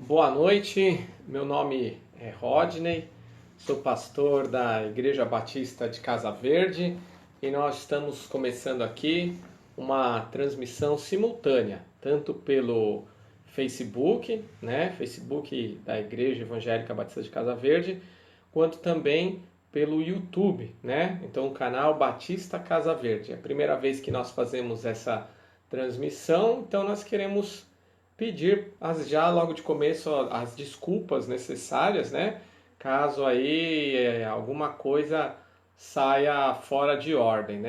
Boa noite, meu nome é Rodney, sou pastor da Igreja Batista de Casa Verde e nós estamos começando aqui uma transmissão simultânea, tanto pelo Facebook, Facebook da Igreja Evangélica Batista de Casa Verde, quanto também pelo YouTube, Então o canal Batista Casa Verde. É a primeira vez que nós fazemos essa transmissão, então nós queremos pedir já logo de começo as desculpas necessárias, Caso aí alguma coisa saia fora de ordem,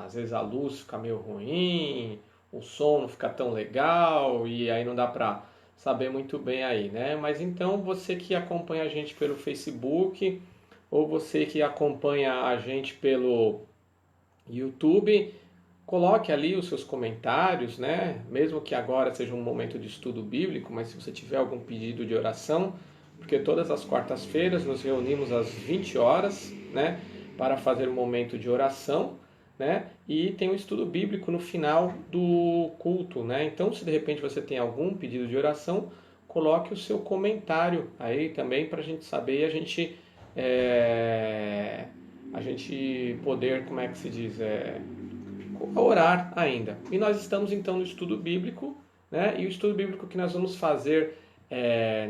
Às vezes a luz fica meio ruim, o som não fica tão legal e aí não dá para saber muito bem aí, Mas então você que acompanha a gente pelo Facebook ou você que acompanha a gente pelo YouTube, coloque ali os seus comentários, Mesmo que agora seja um momento de estudo bíblico, mas se você tiver algum pedido de oração, porque todas as quartas-feiras nos reunimos às 20 horas, Para fazer um momento de oração, E tem um estudo bíblico no final do culto, Então, se de repente você tem algum pedido de oração, coloque o seu comentário aí também para a gente saber e a gente poder, como é que se diz, orar ainda. E nós estamos então no estudo bíblico, E o estudo bíblico que nós vamos fazer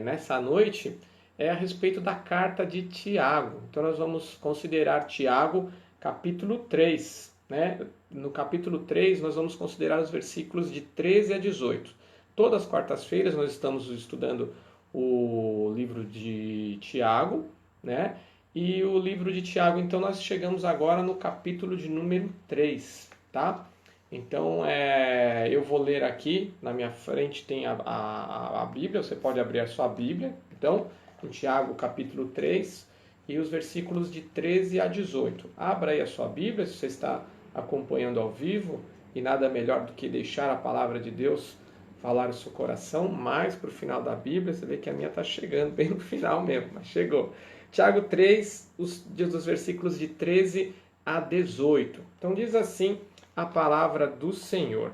nessa noite é a respeito da carta de Tiago. Então nós vamos considerar Tiago capítulo 3, No capítulo 3 nós vamos considerar os versículos de 13 a 18. Todas as quartas-feiras nós estamos estudando o livro de Tiago, E o livro de Tiago, então nós chegamos agora no capítulo de número 3, tá? Então eu vou ler aqui, na minha frente tem a Bíblia, você pode abrir a sua Bíblia, então, em Tiago capítulo 3 e os versículos de 13 a 18. Abra aí a sua Bíblia, se você está acompanhando ao vivo, e nada melhor do que deixar a palavra de Deus falar o seu coração, mais para o final da Bíblia, você vê que a minha está chegando bem no final mesmo, mas chegou. Tiago 3, os versículos de 13 a 18. Então diz assim a palavra do Senhor.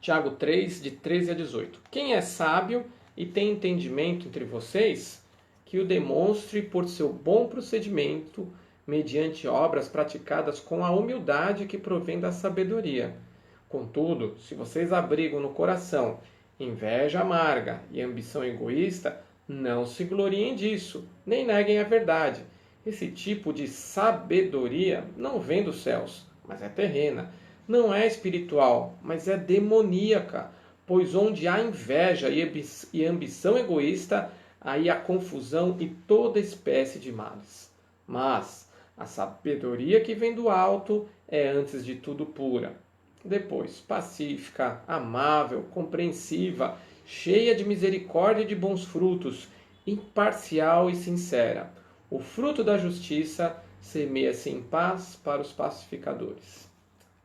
Tiago 3, de 13 a 18. Quem é sábio e tem entendimento entre vocês, que o demonstre por seu bom procedimento, mediante obras praticadas com a humildade que provém da sabedoria. Contudo, se vocês abrigam no coração inveja amarga e ambição egoísta, não se gloriem disso, nem neguem a verdade. Esse tipo de sabedoria não vem dos céus, mas é terrena. Não é espiritual, mas é demoníaca. Pois onde há inveja e ambição egoísta, aí há confusão e toda espécie de males. Mas a sabedoria que vem do alto é antes de tudo pura. Depois, pacífica, amável, compreensiva, cheia de misericórdia e de bons frutos, imparcial e sincera. O fruto da justiça semeia-se em paz para os pacificadores.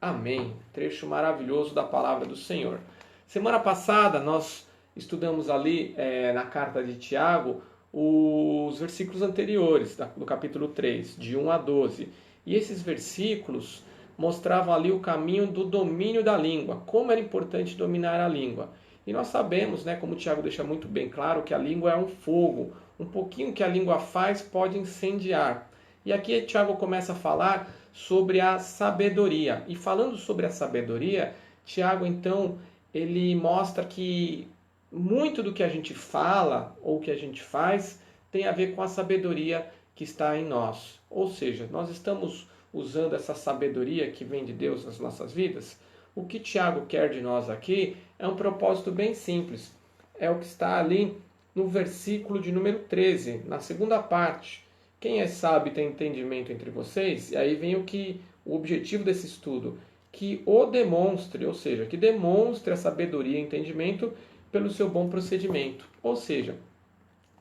Amém. Trecho maravilhoso da palavra do Senhor. Semana passada nós estudamos ali na carta de Tiago os versículos anteriores do capítulo 3, de 1 a 12. E esses versículos mostravam ali o caminho do domínio da língua, como era importante dominar a língua. E nós sabemos, como o Tiago deixa muito bem claro, que a língua é um fogo. Um pouquinho que a língua faz pode incendiar. E aqui Tiago começa a falar sobre a sabedoria. E falando sobre a sabedoria, Tiago, então, ele mostra que muito do que a gente fala ou que a gente faz tem a ver com a sabedoria que está em nós. Ou seja, nós estamos usando essa sabedoria que vem de Deus nas nossas vidas. O que Tiago quer de nós aqui é um propósito bem simples. É o que está ali no versículo de número 13, na segunda parte. Quem é sábio e tem entendimento entre vocês? E aí vem o objetivo desse estudo, que o demonstre, ou seja, que demonstre a sabedoria e entendimento pelo seu bom procedimento. Ou seja,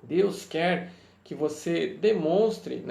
Deus quer que você demonstre,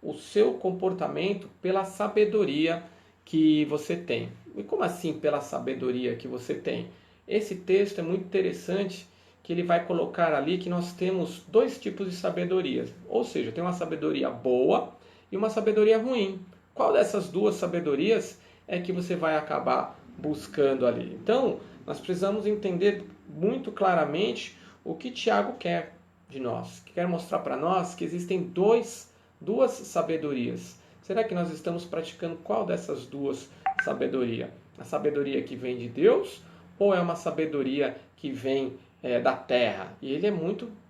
o seu comportamento pela sabedoria que você tem. E como assim pela sabedoria que você tem? Esse texto é muito interessante, que ele vai colocar ali que nós temos dois tipos de sabedoria. Ou seja, tem uma sabedoria boa e uma sabedoria ruim. Qual dessas duas sabedorias é que você vai acabar buscando ali? Então, nós precisamos entender muito claramente o que Tiago quer de nós. Quer mostrar para nós que existem duas sabedorias. Será que nós estamos praticando qual dessas duas sabedorias? A sabedoria que vem de Deus ou é uma sabedoria que vem da terra? E ele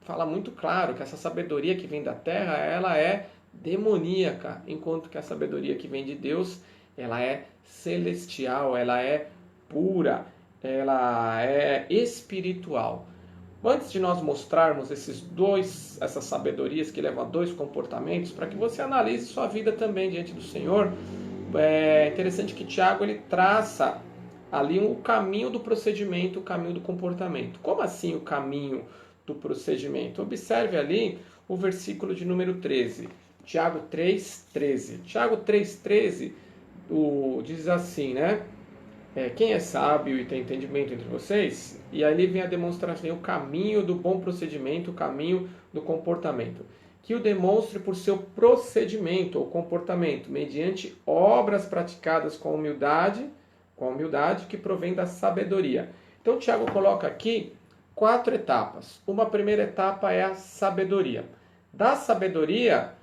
fala muito claro que essa sabedoria que vem da terra, ela é demoníaca, enquanto que a sabedoria que vem de Deus, ela é celestial, ela é pura, ela é espiritual. Antes de nós mostrarmos essas sabedorias que levam a dois comportamentos, para que você analise sua vida também diante do Senhor, é interessante que Tiago ele traça ali o caminho do procedimento, o caminho do comportamento. Como assim o caminho do procedimento? Observe ali o versículo de número 13, Tiago 3,13. Tiago 3,13 diz assim, né? Quem é sábio e tem entendimento entre vocês? E ali vem a demonstração, o caminho do bom procedimento, o caminho do comportamento. Que o demonstre por seu procedimento ou comportamento, mediante obras praticadas com humildade que provém da sabedoria. Então, Tiago coloca aqui 4 etapas. Uma primeira etapa é a sabedoria. Da sabedoria,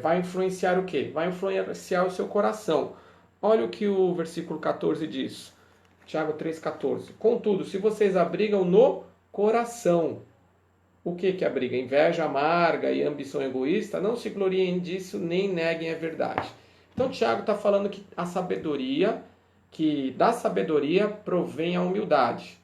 vai influenciar o quê? Vai influenciar o seu coração. Olha o que o versículo 14 diz. Tiago 3,14. Contudo, se vocês abrigam no coração, o que abriga? Inveja amarga e ambição egoísta, não se gloriem disso, nem neguem a verdade. Então, Tiago está falando que da sabedoria provém a humildade.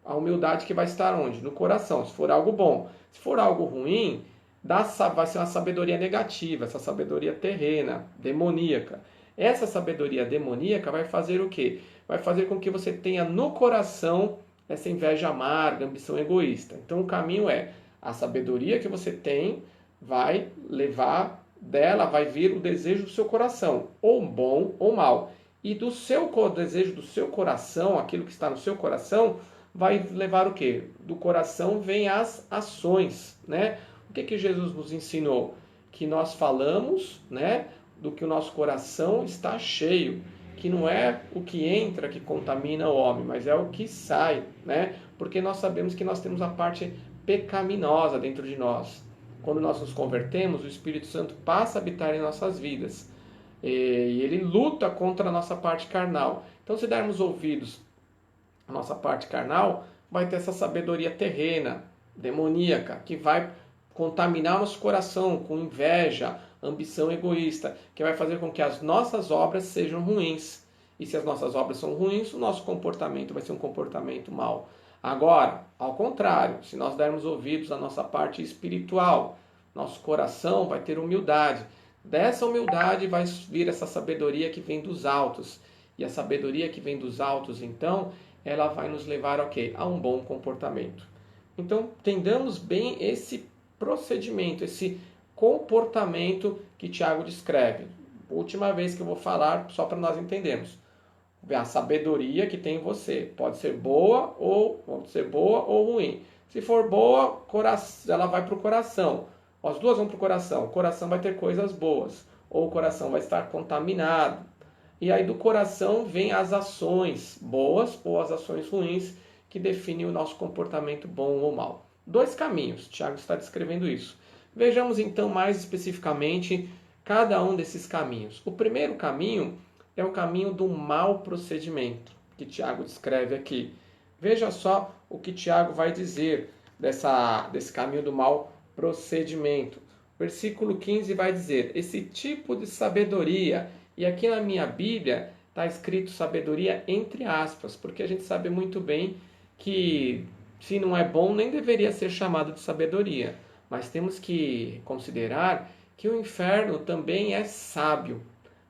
A humildade que vai estar onde? No coração, se for algo bom. Se for algo ruim, vai ser uma sabedoria negativa, essa sabedoria terrena, demoníaca. Essa sabedoria demoníaca vai fazer o quê? Vai fazer com que você tenha no coração essa inveja amarga, ambição egoísta. Então o caminho a sabedoria que você tem vai levar dela, vai vir o desejo do seu coração, ou bom ou mal. E do desejo do seu coração, aquilo que está no seu coração, vai levar o quê? Do coração vem as ações, né? O que Jesus nos ensinou? Que nós falamos, né? Do que o nosso coração está cheio, que não é o que entra que contamina o homem, mas é o que sai, né? Porque nós sabemos que nós temos a parte pecaminosa dentro de nós. Quando nós nos convertemos, o Espírito Santo passa a habitar em nossas vidas e ele luta contra a nossa parte carnal. Então, se dermos ouvidos à nossa parte carnal, vai ter essa sabedoria terrena, demoníaca, que vai contaminar nosso coração com inveja, ambição egoísta, que vai fazer com que as nossas obras sejam ruins. E se as nossas obras são ruins, o nosso comportamento vai ser um comportamento mau. Agora, ao contrário, se nós dermos ouvidos à nossa parte espiritual, nosso coração vai ter humildade. Dessa humildade vai vir essa sabedoria que vem dos altos. E a sabedoria que vem dos altos, então, ela vai nos levar a quê? A um bom comportamento. Então, entendamos bem esse procedimento, esse comportamento que Tiago descreve. Última vez que eu vou falar, só para nós entendermos. A sabedoria que tem em você pode ser boa ou ruim. Se for boa, ela vai para o coração. As duas vão para o coração. O coração vai ter coisas boas, ou o coração vai estar contaminado. E aí do coração vem as ações boas ou as ações ruins que definem o nosso comportamento bom ou mau. 2 caminhos, Tiago está descrevendo isso. Vejamos então mais especificamente cada um desses caminhos. O primeiro caminho é o caminho do mau procedimento, que Tiago descreve aqui. Veja só o que Tiago vai dizer desse caminho do mau procedimento. Versículo 15 vai dizer, esse tipo de sabedoria, e aqui na minha Bíblia está escrito sabedoria entre aspas, porque a gente sabe muito bem que se não é bom, nem deveria ser chamado de sabedoria. Mas temos que considerar que o inferno também é sábio.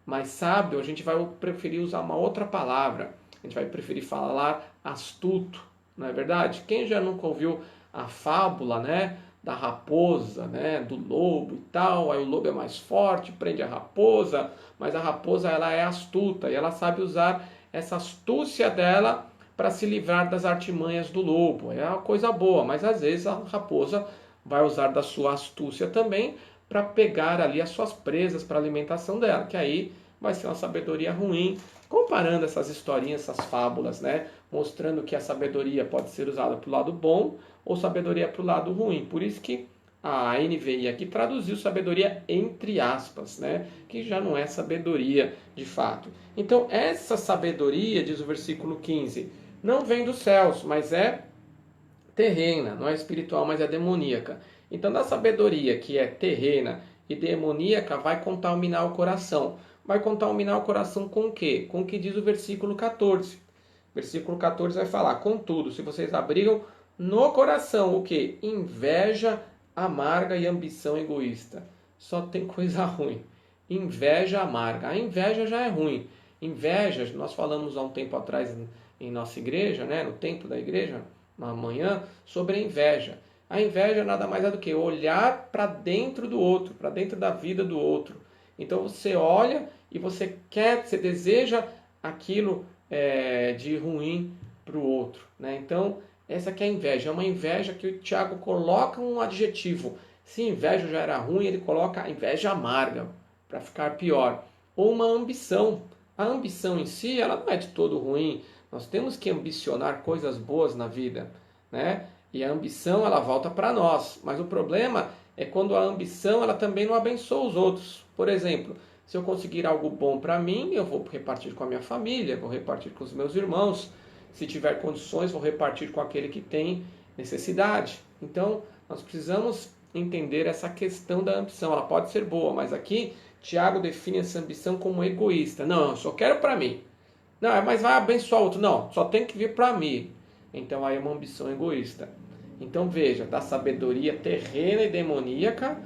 Mas sábio, a gente vai preferir usar uma outra palavra. A gente vai preferir falar astuto, não é verdade? Quem já nunca ouviu a fábula, né, da raposa, né, do lobo e tal? Aí o lobo é mais forte, prende a raposa, mas a raposa ela é astuta e ela sabe usar essa astúcia dela para se livrar das artimanhas do lobo. É uma coisa boa, mas às vezes a raposa vai usar da sua astúcia também para pegar ali as suas presas para a alimentação dela, que aí vai ser uma sabedoria ruim. Comparando essas historinhas, essas fábulas, né? Mostrando que a sabedoria pode ser usada para o lado bom ou sabedoria para o lado ruim. Por isso que a NVI aqui traduziu sabedoria entre aspas, né? Que já não é sabedoria de fato. Então, essa sabedoria, diz o versículo 15, não vem dos céus, mas é terrena, não é espiritual, mas é demoníaca. Então, da sabedoria que é terrena e demoníaca, vai contaminar o coração. Vai contaminar o coração com o quê? Com o que diz o versículo 14. Versículo 14 vai falar: contudo, se vocês abrigam no coração o quê? Inveja amarga e ambição egoísta. Só tem coisa ruim. Inveja amarga. A inveja já é ruim. Inveja, nós falamos há um tempo atrás em nossa igreja, né, no templo da igreja, uma manhã, sobre a inveja. A inveja nada mais é do que olhar para dentro do outro, para dentro da vida do outro. Então você olha e você quer, você deseja aquilo de ruim para o outro, né? Então essa que é a inveja. É uma inveja que o Tiago coloca um adjetivo. Se inveja já era ruim, ele coloca a inveja amarga, para ficar pior. Ou uma ambição. A ambição em si, ela não é de todo ruim. Nós temos que ambicionar coisas boas na vida, né? E a ambição, ela volta para nós. Mas o problema é quando a ambição, ela também não abençoa os outros. Por exemplo, se eu conseguir algo bom para mim, eu vou repartir com a minha família, vou repartir com os meus irmãos. Se tiver condições, vou repartir com aquele que tem necessidade. Então, nós precisamos entender essa questão da ambição. Ela pode ser boa, mas aqui Tiago define essa ambição como egoísta. Não, eu só quero para mim. Não, mas vai abençoar outro. Não, só tem que vir para mim. Então aí é uma ambição egoísta. Então veja, da sabedoria terrena e demoníaca,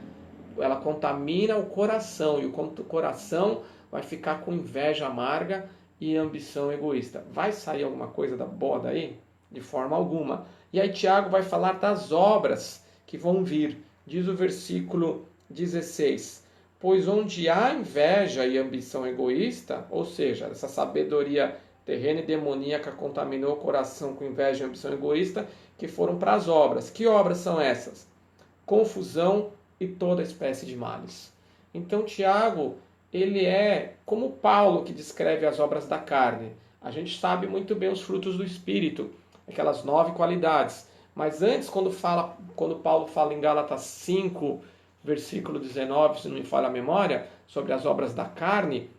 ela contamina o coração. E o coração vai ficar com inveja amarga e ambição egoísta. Vai sair alguma coisa da boa daí? De forma alguma. E aí Tiago vai falar das obras que vão vir. Diz o versículo 16. Pois onde há inveja e ambição egoísta, ou seja, essa sabedoria terrena e demoníaca contaminou o coração com inveja e ambição egoísta, que foram para as obras. Que obras são essas? Confusão e toda espécie de males. Então Tiago, ele é como Paulo, que descreve as obras da carne. A gente sabe muito bem os frutos do Espírito, aquelas 9 qualidades. Mas antes, quando Paulo fala em Gálatas 5, versículo 19, se não me falha a memória, sobre as obras da carne,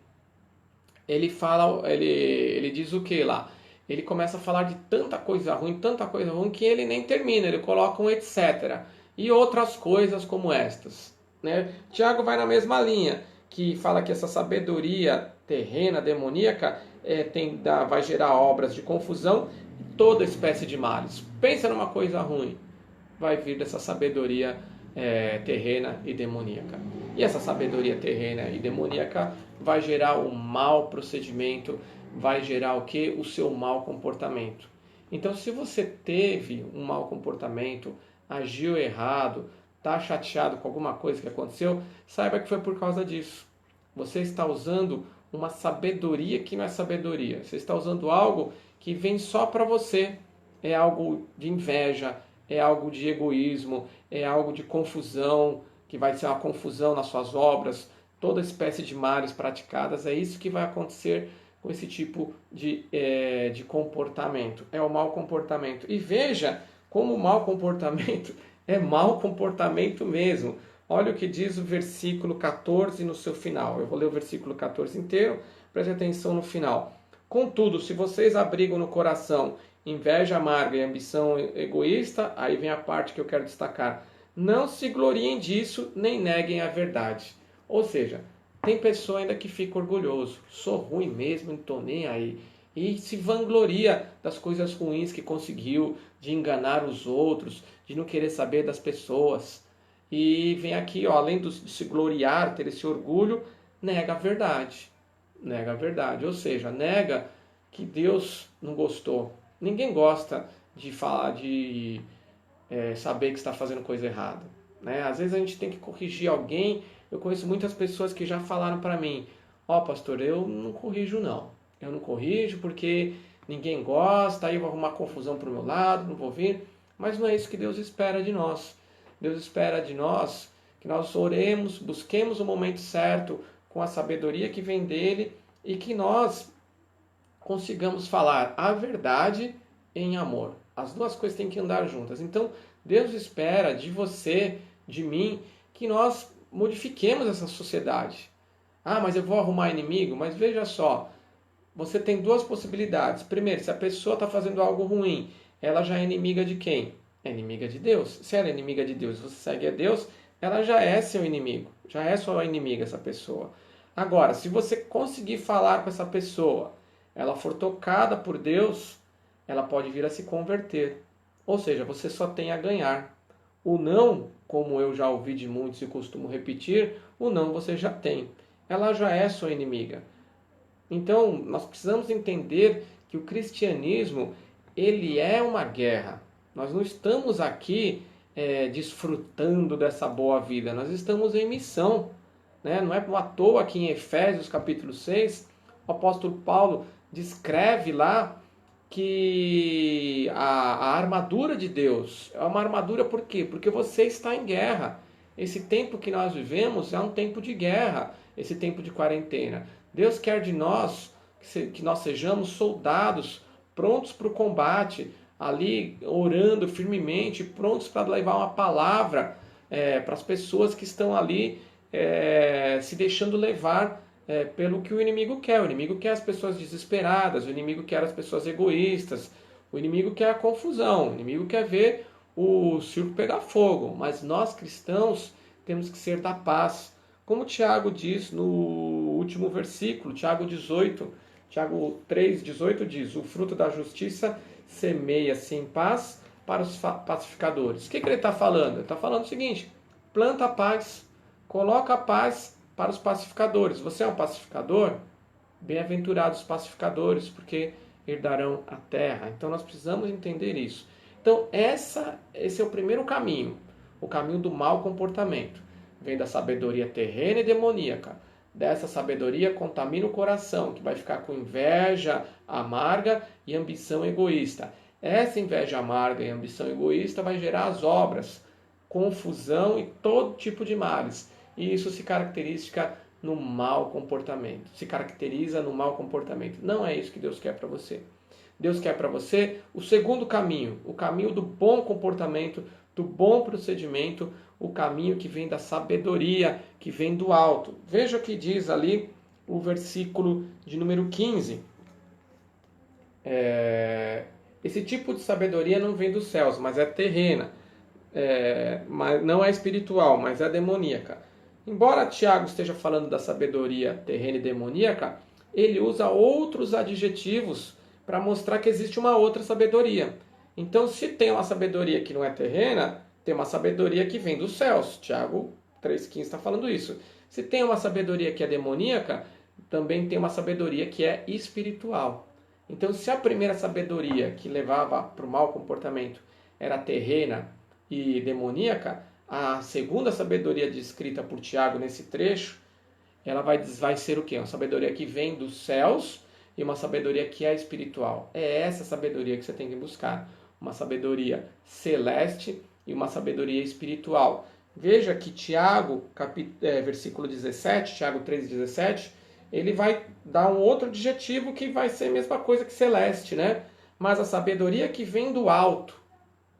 ele diz o que lá? Ele começa a falar de tanta coisa ruim, que ele nem termina, ele coloca um etc. E outras coisas como estas, né? Tiago vai na mesma linha, que fala que essa sabedoria terrena, demoníaca, vai gerar obras de confusão e toda espécie de males. Pensa numa coisa ruim, vai vir dessa sabedoria terrena e demoníaca. E essa sabedoria terrena e demoníaca vai gerar um mau procedimento, vai gerar o que? O seu mau comportamento. Então, se você teve um mau comportamento, agiu errado, está chateado com alguma coisa que aconteceu, saiba que foi por causa disso. Você está usando uma sabedoria que não é sabedoria. Você está usando algo que vem só para você. É algo de inveja, é algo de egoísmo, é algo de confusão, que vai ser uma confusão nas suas obras, toda espécie de males praticadas. É isso que vai acontecer com esse tipo de comportamento. É o mau comportamento. E veja como o mau comportamento é mau comportamento mesmo. Olha o que diz o versículo 14 no seu final. Eu vou ler o versículo 14 inteiro, preste atenção no final. Contudo, se vocês abrigam no coração inveja amarga e ambição egoísta, aí vem a parte que eu quero destacar. Não se gloriem disso, nem neguem a verdade. Ou seja, tem pessoa ainda que fica orgulhoso. Sou ruim mesmo, não estou nem aí. E se vangloria das coisas ruins que conseguiu, de enganar os outros, de não querer saber das pessoas. E vem aqui, além de se gloriar, ter esse orgulho, nega a verdade. Nega a verdade. Ou seja, nega que Deus não gostou. Ninguém gosta de falar, saber que está fazendo coisa errada, né? Às vezes a gente tem que corrigir alguém. Eu conheço muitas pessoas que já falaram para mim: pastor, eu não corrijo não. Eu não corrijo porque ninguém gosta, aí eu vou arrumar confusão para o meu lado, não vou vir. Mas não é isso que Deus espera de nós. Deus espera de nós que nós oremos, busquemos o momento certo, com a sabedoria que vem dele e que nós consigamos falar a verdade em amor. As duas coisas têm que andar juntas. Então, Deus espera de você, de mim, que nós modifiquemos essa sociedade. Ah, mas eu vou arrumar inimigo? Mas veja só, você tem duas possibilidades. Primeiro, se a pessoa está fazendo algo ruim, ela já é inimiga de quem? É inimiga de Deus. Se ela é inimiga de Deus, você segue a Deus, ela já é seu inimigo. Já é sua inimiga essa pessoa. Agora, se você conseguir falar com essa pessoa, ela for tocada por Deus, ela pode vir a se converter. Ou seja, você só tem a ganhar. O não, como eu já ouvi de muitos e costumo repetir, o não você já tem. Ela já é sua inimiga. Então, nós precisamos entender que o cristianismo, ele é uma guerra. Nós não estamos aqui desfrutando dessa boa vida, nós estamos em missão. Né? Não é à toa que em Efésios capítulo 6, o apóstolo Paulo descreve lá que a armadura de Deus é uma armadura por quê? Porque você está em guerra. Esse tempo que nós vivemos é um tempo de guerra, esse tempo de quarentena. Deus quer de nós que nós sejamos soldados prontos para o combate, ali orando firmemente, prontos para levar uma palavra para as pessoas que estão ali se deixando levar pelo que o inimigo quer. O inimigo quer as pessoas desesperadas, o inimigo quer as pessoas egoístas, o inimigo quer a confusão, o inimigo quer ver o circo pegar fogo. Mas nós cristãos temos que ser da paz. Como Tiago diz no último versículo, Tiago 18, Tiago 3,18 diz: o fruto da justiça semeia-se em paz para os pacificadores. O que ele está falando? Ele está falando o seguinte: planta a paz, coloca a paz para os pacificadores. Você é um pacificador? Bem-aventurados os pacificadores, porque herdarão a terra. Então nós precisamos entender isso. Então esse é o primeiro caminho, o caminho do mau comportamento. Vem da sabedoria terrena e demoníaca. Dessa sabedoria contamina o coração, que vai ficar com inveja amarga e ambição egoísta. Essa inveja amarga e ambição egoísta vai gerar as obras, confusão e todo tipo de males. E isso se caracteriza no mau comportamento. Se caracteriza no mau comportamento. Não é isso que Deus quer para você. Deus quer para você o segundo caminho, o caminho do bom comportamento, do bom procedimento, o caminho que vem da sabedoria, que vem do alto. Veja o que diz ali o versículo de número 15. Esse tipo de sabedoria não vem dos céus, mas é terrena. Mas não é espiritual, mas é demoníaca. Embora Tiago esteja falando da sabedoria terrena e demoníaca, ele usa outros adjetivos para mostrar que existe uma outra sabedoria. Então, se tem uma sabedoria que não é terrena, tem uma sabedoria que vem dos céus. Tiago 3,15 está falando isso. Se tem uma sabedoria que é demoníaca, também tem uma sabedoria que é espiritual. Então, se a primeira sabedoria que levava para o mau comportamento era terrena e demoníaca, a segunda sabedoria descrita por Tiago nesse trecho, ela vai ser o quê? Uma sabedoria que vem dos céus e uma sabedoria que é espiritual. É essa sabedoria que você tem que buscar. Uma sabedoria celeste e uma sabedoria espiritual. Veja que Tiago, versículo 17, Tiago 3,17, ele vai dar um outro adjetivo que vai ser a mesma coisa que celeste, né? Mas a sabedoria que vem do alto,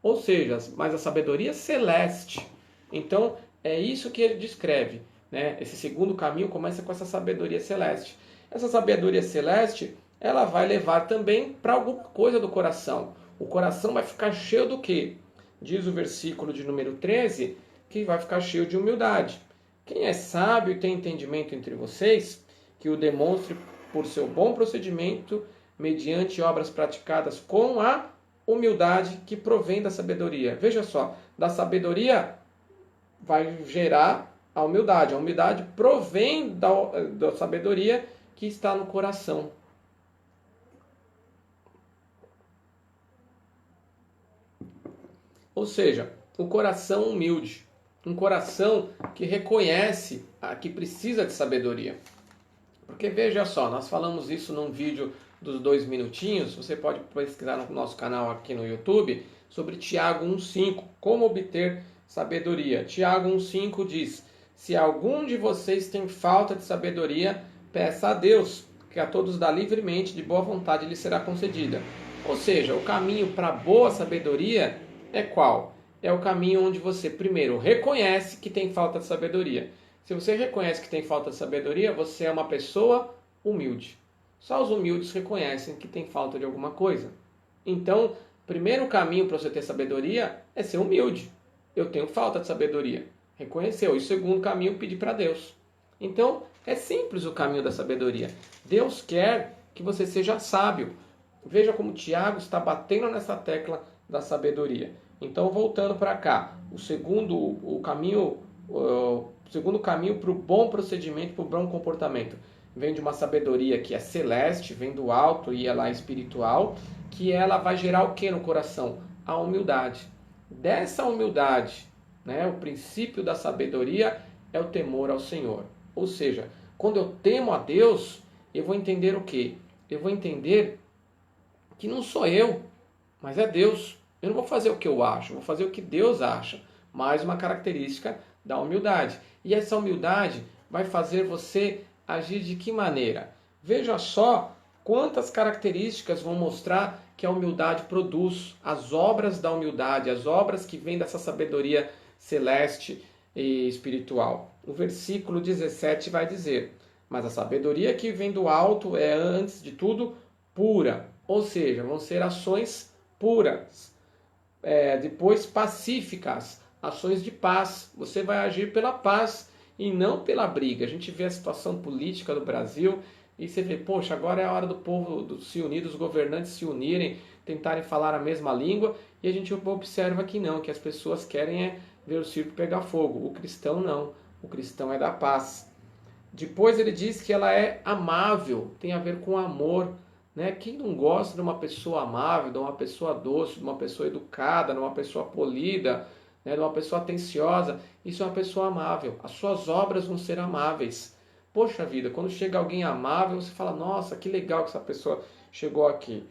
ou seja, mas a sabedoria celeste. Então, é isso que ele descreve, né? Esse segundo caminho começa com essa sabedoria celeste. Essa sabedoria celeste, ela vai levar também para alguma coisa do coração. O coração vai ficar cheio do quê? Diz o versículo de número 13, que vai ficar cheio de humildade. Quem é sábio e tem entendimento entre vocês, que o demonstre por seu bom procedimento, mediante obras praticadas com a humildade que provém da sabedoria. Veja só, da sabedoria vai gerar a humildade. A humildade provém da sabedoria que está no coração. Ou seja, um coração humilde, um coração que reconhece que precisa de sabedoria. Porque veja só, nós falamos isso num vídeo dos 2 minutinhos, você pode pesquisar no nosso canal aqui no YouTube, sobre Tiago 1,5, como obter sabedoria. Tiago 1,5 diz: Se algum de vocês tem falta de sabedoria, peça a Deus, que a todos dá livremente, de boa vontade lhe será concedida. Ou seja, o caminho para boa sabedoria é qual? É o caminho onde você primeiro reconhece que tem falta de sabedoria. Se você reconhece que tem falta de sabedoria, você é uma pessoa humilde. Só os humildes reconhecem que tem falta de alguma coisa. Então, primeiro caminho para você ter sabedoria é ser humilde. Eu tenho falta de sabedoria. Reconheceu. E o segundo caminho, pedir para Deus. Então, é simples o caminho da sabedoria. Deus quer que você seja sábio. Veja como Tiago está batendo nessa tecla da sabedoria. Então, voltando para cá, o segundo caminho para o bom procedimento, para o bom comportamento, vem de uma sabedoria que é celeste, vem do alto e ela é espiritual, que ela vai gerar o que no coração? A humildade. Dessa humildade, né, o princípio da sabedoria é o temor ao Senhor. Ou seja, quando eu temo a Deus, eu vou entender o quê? Eu vou entender que não sou eu, mas é Deus. Eu não vou fazer o que eu acho, vou fazer o que Deus acha. Mais uma característica da humildade. E essa humildade vai fazer você agir de que maneira? Veja só quantas características vão mostrar que a humildade produz, as obras da humildade, as obras que vêm dessa sabedoria celeste e espiritual. O versículo 17 vai dizer: mas a sabedoria que vem do alto é, antes de tudo, pura. Ou seja, vão ser ações puras. Depois pacíficas, ações de paz. Você vai agir pela paz e não pela briga. A gente vê a situação política do Brasil e você vê, poxa, agora é a hora do povo se unir, dos governantes se unirem, tentarem falar a mesma língua, e a gente observa que não, que as pessoas querem ver o circo pegar fogo. O cristão não, o cristão é da paz. Depois ele diz que ela é amável, tem a ver com amor. Né? Quem não gosta de uma pessoa amável, de uma pessoa doce, de uma pessoa educada, de uma pessoa polida, né? De uma pessoa atenciosa? Isso é uma pessoa amável. As suas obras vão ser amáveis. Poxa vida, quando chega alguém amável, você fala, nossa, que legal que essa pessoa chegou aqui.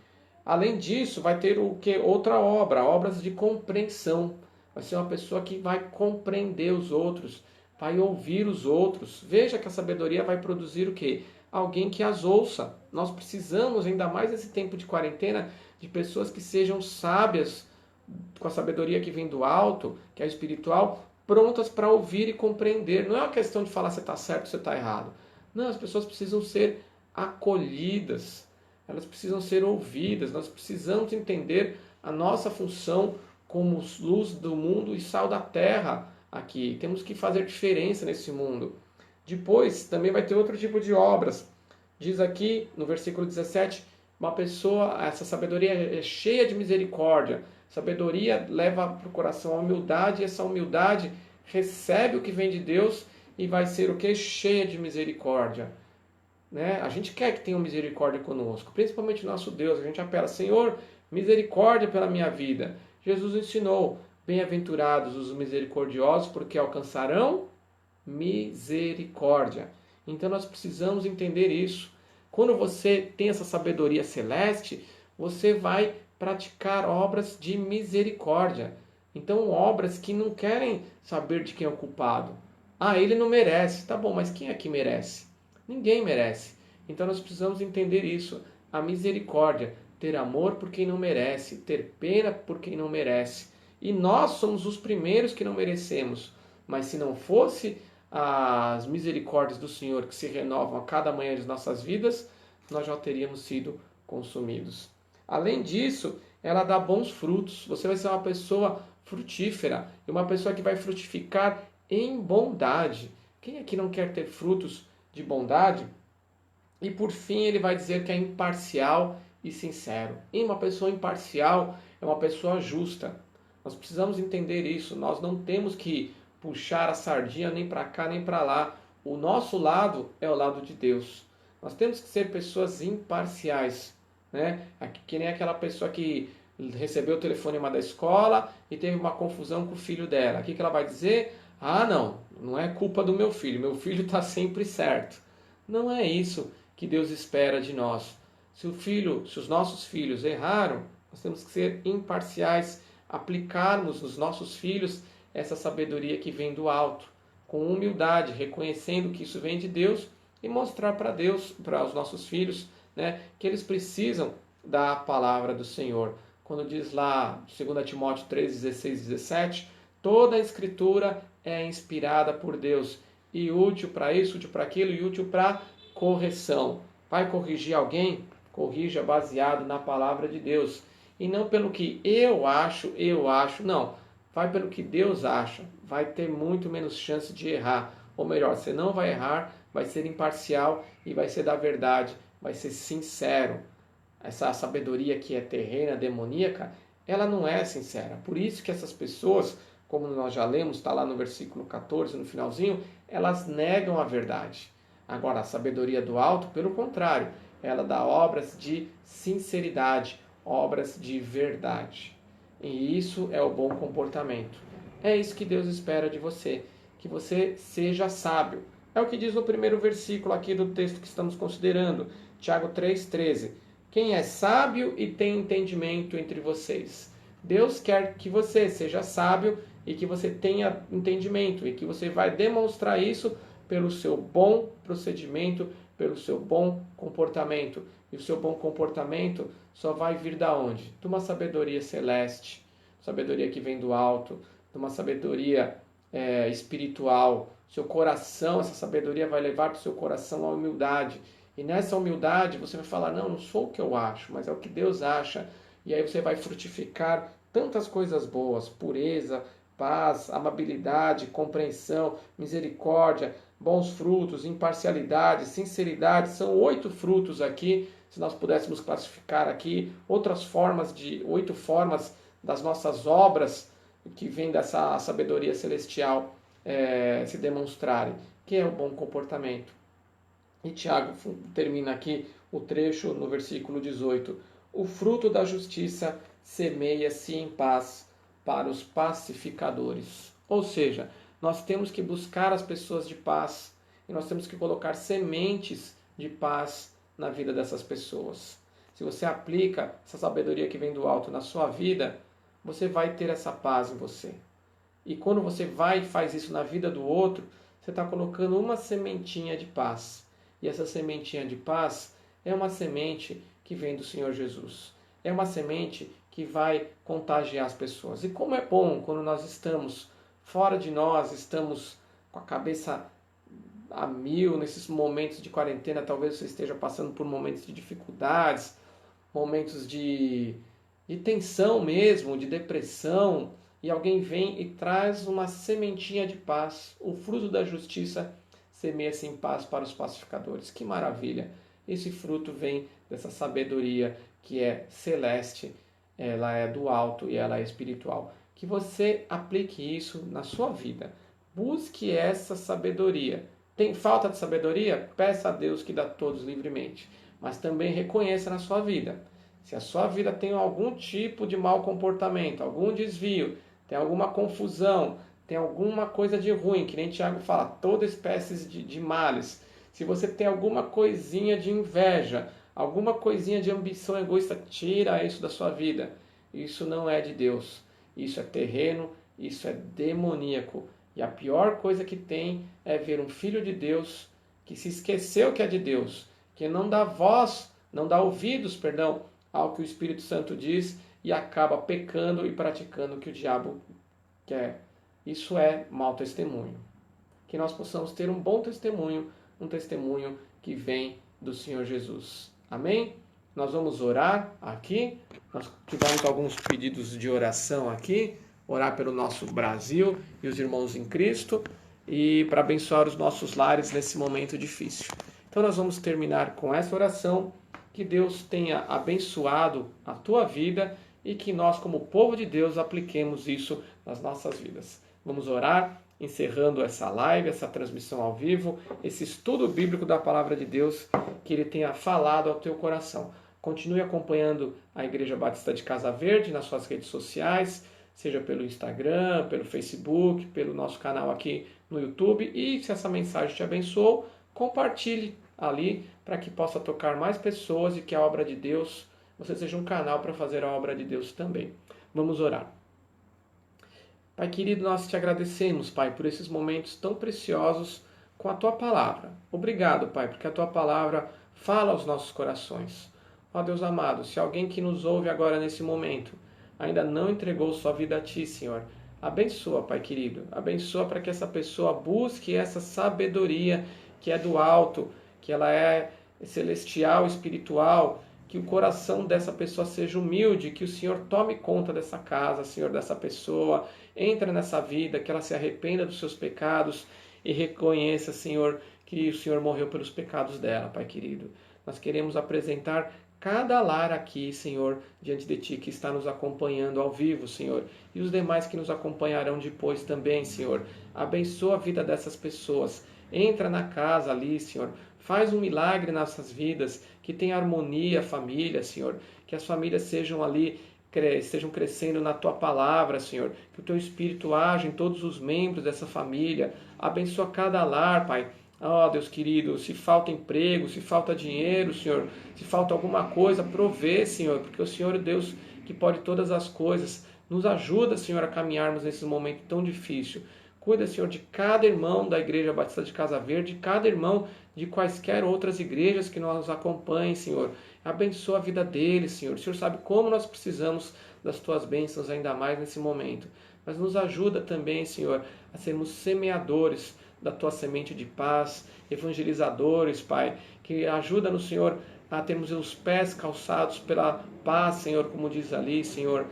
Além disso, vai ter o que? Outra obra, obras de compreensão. Vai ser uma pessoa que vai compreender os outros, vai ouvir os outros. Veja que a sabedoria vai produzir o quê? Alguém que as ouça. Nós precisamos, ainda mais nesse tempo de quarentena, de pessoas que sejam sábias, com a sabedoria que vem do alto, que é espiritual, prontas para ouvir e compreender. Não é uma questão de falar se está certo ou se está errado. Não, as pessoas precisam ser acolhidas, elas precisam ser ouvidas, nós precisamos entender a nossa função como luz do mundo e sal da terra aqui. Temos que fazer diferença nesse mundo. Depois, também vai ter outro tipo de obras. Diz aqui, no versículo 17, uma pessoa, essa sabedoria é cheia de misericórdia. Sabedoria leva para o coração a humildade, e essa humildade recebe o que vem de Deus e vai ser o que? Cheia de misericórdia. Né? A gente quer que tenha misericórdia conosco, principalmente o nosso Deus. A gente apela, Senhor, misericórdia pela minha vida. Jesus ensinou, bem-aventurados os misericordiosos, porque alcançarão misericórdia. Então nós precisamos entender isso. Quando você tem essa sabedoria celeste, você vai praticar obras de misericórdia. Então obras que não querem saber de quem é o culpado. Ah, ele não merece. Tá bom, mas quem é que merece? Ninguém merece. Então nós precisamos entender isso. A misericórdia, ter amor por quem não merece, ter pena por quem não merece. E nós somos os primeiros que não merecemos. Mas se não fosse as misericórdias do Senhor que se renovam a cada manhã de nossas vidas, nós já teríamos sido consumidos. Além disso, ela dá bons frutos. Você vai ser uma pessoa frutífera e uma pessoa que vai frutificar em bondade. Quem aqui não quer ter frutos de bondade? E por fim, ele vai dizer que é imparcial e sincero. E uma pessoa imparcial é uma pessoa justa. Nós precisamos entender isso. Nós não temos que puxar a sardinha nem para cá nem para lá. O nosso lado é o lado de Deus. Nós temos que ser pessoas imparciais, né? Que nem aquela pessoa que recebeu o telefonema da escola e teve uma confusão com o filho dela. O que ela vai dizer? Ah, não é culpa do meu filho está sempre certo. Não é isso que Deus espera de nós. Se os nossos filhos erraram, nós temos que ser imparciais, aplicarmos nos nossos filhos essa sabedoria que vem do alto. com humildade, reconhecendo que isso vem de Deus e mostrar para Deus, para os nossos filhos, né, que eles precisam da palavra do Senhor. Quando diz lá, 2 Timóteo 3, 16 e 17, toda a Escritura é inspirada por Deus e útil para isso, útil para aquilo e útil para correção. Vai corrigir alguém? Corrija baseado na palavra de Deus. E não pelo que eu acho, não. Vai pelo que Deus acha. Vai ter muito menos chance de errar. Ou melhor, você não vai errar, vai ser imparcial e vai ser da verdade, vai ser sincero. Essa sabedoria que é terrena, demoníaca, ela não é sincera. Por isso que essas pessoas, como nós já lemos, está lá no versículo 14, no finalzinho, elas negam a verdade. Agora, a sabedoria do alto, pelo contrário, ela dá obras de sinceridade, obras de verdade. E isso é o bom comportamento. É isso que Deus espera de você, que você seja sábio. É o que diz no primeiro versículo aqui do texto que estamos considerando, Tiago 3,13. Quem é sábio e tem entendimento entre vocês? Deus quer que você seja sábio e que você tenha entendimento e que você vai demonstrar isso pelo seu bom procedimento, pelo seu bom comportamento. E o seu bom comportamento só vai vir da onde? De uma sabedoria celeste, sabedoria que vem do alto, de uma sabedoria espiritual. Seu coração, essa sabedoria vai levar para o seu coração a humildade. E nessa humildade você vai falar, não sou o que eu acho, mas é o que Deus acha. E aí você vai frutificar tantas coisas boas, pureza, paz, amabilidade, compreensão, misericórdia, bons frutos, imparcialidade, sinceridade. São 8 frutos aqui, se nós pudéssemos classificar aqui, 8 formas das nossas obras que vêm dessa sabedoria celestial se demonstrarem, que é o bom comportamento. E Tiago termina aqui o trecho no versículo 18. O fruto da justiça semeia-se em paz para os pacificadores. Ou seja, nós temos que buscar as pessoas de paz e nós temos que colocar sementes de paz na vida dessas pessoas. Se você aplica essa sabedoria que vem do alto na sua vida, você vai ter essa paz em você. E quando você vai e faz isso na vida do outro, você está colocando uma sementinha de paz. E essa sementinha de paz é uma semente que vem do Senhor Jesus. É uma semente que vai contagiar as pessoas. E como é bom quando nós estamos fora de nós, estamos com a cabeça a mil nesses momentos de quarentena. Talvez você esteja passando por momentos de dificuldades, momentos de tensão mesmo, de depressão. E alguém vem e traz uma sementinha de paz. O fruto da justiça semeia-se em paz para os pacificadores. Que maravilha! Esse fruto vem dessa sabedoria que é celeste, ela é do alto e ela é espiritual. Que você aplique isso na sua vida. Busque essa sabedoria. Tem falta de sabedoria? Peça a Deus que dá a todos livremente. Mas também reconheça na sua vida. Se a sua vida tem algum tipo de mau comportamento, algum desvio, tem alguma confusão, tem alguma coisa de ruim, que nem Tiago fala, toda espécie de males. Se você tem alguma coisinha de inveja, alguma coisinha de ambição egoísta, tira isso da sua vida. Isso não é de Deus. Isso é terreno, isso é demoníaco. E a pior coisa que tem é ver um filho de Deus que se esqueceu que é de Deus, que não dá ouvidos, ao que o Espírito Santo diz e acaba pecando e praticando o que o diabo quer. Isso é mau testemunho. Que nós possamos ter um bom testemunho, um testemunho que vem do Senhor Jesus. Amém? Nós vamos orar aqui. Nós tivemos alguns pedidos de oração aqui. Orar pelo nosso Brasil e os irmãos em Cristo e para abençoar os nossos lares nesse momento difícil. Então nós vamos terminar com essa oração. Que Deus tenha abençoado a tua vida e que nós, como povo de Deus, apliquemos isso nas nossas vidas. Vamos orar, encerrando essa live, essa transmissão ao vivo, esse estudo bíblico da Palavra de Deus, que Ele tenha falado ao teu coração. Continue acompanhando a Igreja Batista de Casa Verde nas suas redes sociais, seja pelo Instagram, pelo Facebook, pelo nosso canal aqui no YouTube. E se essa mensagem te abençoou, compartilhe ali para que possa tocar mais pessoas e que a obra de Deus, você seja um canal para fazer a obra de Deus também. Vamos orar. Pai querido, nós te agradecemos, Pai, por esses momentos tão preciosos com a Tua Palavra. Obrigado, Pai, porque a Tua Palavra fala aos nossos corações. Ó Deus amado, se alguém que nos ouve agora nesse momento ainda não entregou sua vida a Ti, Senhor, abençoa, Pai querido. Abençoa para que essa pessoa busque essa sabedoria que é do alto, que ela é celestial, espiritual, que o coração dessa pessoa seja humilde, que o Senhor tome conta dessa casa, Senhor, dessa pessoa, entra nessa vida, que ela se arrependa dos seus pecados e reconheça, Senhor, que o Senhor morreu pelos pecados dela, Pai querido. Nós queremos apresentar cada lar aqui, Senhor, diante de Ti, que está nos acompanhando ao vivo, Senhor, e os demais que nos acompanharão depois também, Senhor. Abençoa a vida dessas pessoas. Entra na casa ali, Senhor. Faz um milagre nessas vidas, que tenha harmonia, família, Senhor. Que as famílias sejam ali, estejam crescendo na Tua palavra, Senhor. Que o Teu Espírito age em todos os membros dessa família. Abençoa cada lar, Pai. Ó Deus querido, se falta emprego, se falta dinheiro, Senhor, se falta alguma coisa, provê, Senhor, porque o Senhor é Deus que pode todas as coisas. Nos ajuda, Senhor, a caminharmos nesse momento tão difícil. Cuida, Senhor, de cada irmão da Igreja Batista de Casa Verde, de cada irmão de quaisquer outras igrejas que nos acompanhem, Senhor. Abençoa a vida deles, Senhor. O Senhor sabe como nós precisamos das Tuas bênçãos ainda mais nesse momento. Mas nos ajuda também, Senhor, a sermos semeadores da Tua semente de paz, evangelizadores, Pai, que ajuda no Senhor a termos os pés calçados pela paz, Senhor, como diz ali, Senhor,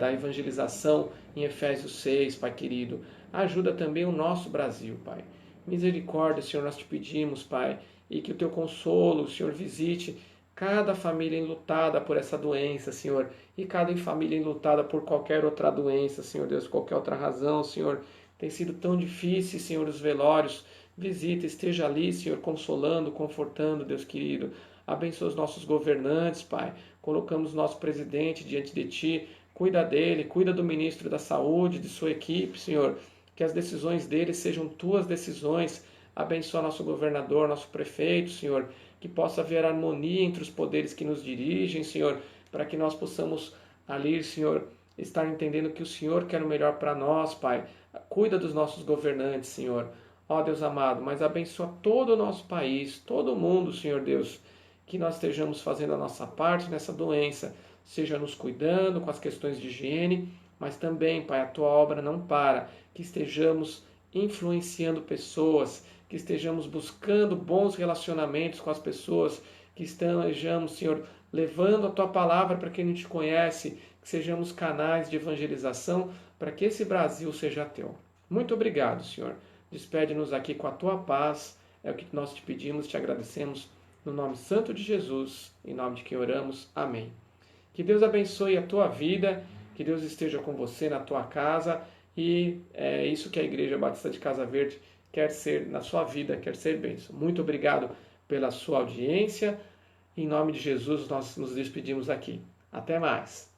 da evangelização em Efésios 6, Pai querido. Ajuda também o nosso Brasil, Pai. Misericórdia, Senhor, nós te pedimos, Pai, e que o Teu consolo, Senhor, visite cada família enlutada por essa doença, Senhor, e cada família enlutada por qualquer outra doença, Senhor Deus, qualquer outra razão, Senhor. Tem sido tão difícil, Senhor, os velórios. Visita, esteja ali, Senhor, consolando, confortando, Deus querido. Abençoa os nossos governantes, Pai. Colocamos nosso presidente diante de Ti. Cuida dele, cuida do ministro da Saúde, de sua equipe, Senhor. Que as decisões dele sejam Tuas decisões. Abençoa nosso governador, nosso prefeito, Senhor. Que possa haver harmonia entre os poderes que nos dirigem, Senhor. Para que nós possamos ali, Senhor, estar entendendo que o Senhor quer o melhor para nós, Pai. Cuida dos nossos governantes, Senhor. Ó Deus amado, mas abençoa todo o nosso país, todo o mundo, Senhor Deus. Que nós estejamos fazendo a nossa parte nessa doença. Seja nos cuidando com as questões de higiene, mas também, Pai, a Tua obra não para. Que estejamos influenciando pessoas, que estejamos buscando bons relacionamentos com as pessoas, que estejamos, Senhor, levando a Tua palavra para quem não te conhece, que sejamos canais de evangelização para que esse Brasil seja Teu. Muito obrigado, Senhor. Despede-nos aqui com a Tua paz. É o que nós te pedimos, te agradecemos. No nome santo de Jesus, em nome de quem oramos. Amém. Que Deus abençoe a tua vida, que Deus esteja com você na tua casa, e é isso que a Igreja Batista de Casa Verde quer ser na sua vida, quer ser bênção. Muito obrigado pela sua audiência. Em nome de Jesus, nós nos despedimos aqui. Até mais.